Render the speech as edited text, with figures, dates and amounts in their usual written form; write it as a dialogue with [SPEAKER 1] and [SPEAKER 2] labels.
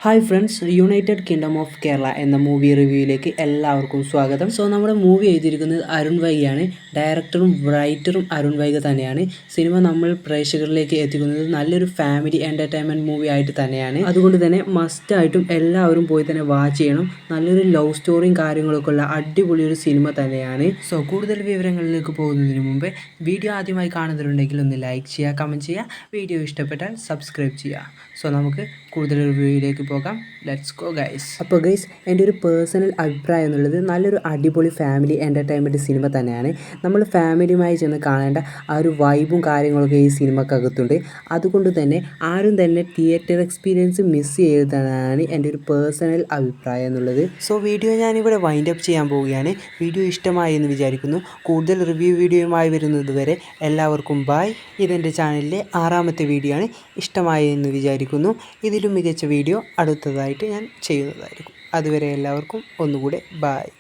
[SPEAKER 1] Hi friends, United kingdom of Kerala എന്ന movie റിവ്യൂയിലേക്ക് എല്ലാവർക്കും സ്വാഗതം. നമ്മുടെ മൂവി എഴുതിയിരിക്കുന്നത് അരുൺ വൈകിയാണ്. ഡയറക്ടറും റൈറ്ററും അരുൺ വൈഗ തന്നെയാണ്. സിനിമ നമ്മൾ പ്രേക്ഷകരിലേക്ക് എത്തിക്കുന്നത് നല്ലൊരു ഫാമിലി എൻ്റർടൈൻമെൻറ്റ് മൂവി ആയിട്ട് തന്നെയാണ്. അതുകൊണ്ട് തന്നെ മസ്റ്റായിട്ടും എല്ലാവരും പോയി തന്നെ വാച്ച് ചെയ്യണം. നല്ലൊരു ലവ് സ്റ്റോറിയും കാര്യങ്ങളൊക്കെ ഉള്ള അടിപൊളി ഒരു സിനിമ തന്നെയാണ്. കൂടുതൽ വിവരങ്ങളിലേക്ക് പോകുന്നതിന് മുമ്പേ വീഡിയോ ആദ്യമായി കാണുന്നവരുണ്ടെങ്കിൽ ഒന്ന് ലൈക്ക് ചെയ്യുക, കമൻറ്റ് ചെയ്യുക, വീഡിയോ ഇഷ്ടപ്പെട്ടാൽ സബ്സ്ക്രൈബ് ചെയ്യുക. നമുക്ക് കൂടുതൽ റിവ്യൂയിലേക്ക് പോകാം. Let's go guys. അപ്പോൾ ഗൈസ്, എൻ്റെ ഒരു പേഴ്സണൽ അഭിപ്രായം എന്നുള്ളത് നല്ലൊരു അടിപൊളി ഫാമിലി എൻ്റർടൈൻമെൻറ്റ് സിനിമ തന്നെയാണ്. നമ്മൾ ഫാമിലിയുമായി ചെന്ന് കാണേണ്ട ആ ഒരു വൈബും കാര്യങ്ങളൊക്കെ ഈ സിനിമക്കകത്തുണ്ട്. അതുകൊണ്ട് തന്നെ ആരും തന്നെ തിയേറ്റർ എക്സ്പീരിയൻസ് മിസ് ചെയ്തതാണ് എൻ്റെ ഒരു പേഴ്സണൽ അഭിപ്രായം എന്നുള്ളത്. വീഡിയോ ഞാനിവിടെ വൈൻഡ് അപ്പ് ചെയ്യാൻ പോവുകയാണ്. വീഡിയോ ഇഷ്ടമായി എന്ന് വിചാരിക്കുന്നു. കൂടുതൽ റിവ്യൂ വീഡിയോയുമായി വരുന്നത് വരെ എല്ലാവർക്കും ബായ്. ഇതെൻ്റെ ചാനലിലെ 6ാമത്തെ വീഡിയോ ആണ്. ഇഷ്ടമായി എന്ന് വിചാരിക്കുന്നു. ഇതിലും മികച്ച വീഡിയോ അടുത്തതായിട്ട് ഞാൻ ചെയ്യുന്നതായിരിക്കും. അതുവരെ എല്ലാവർക്കും ഒന്നുകൂടെ ബായ്.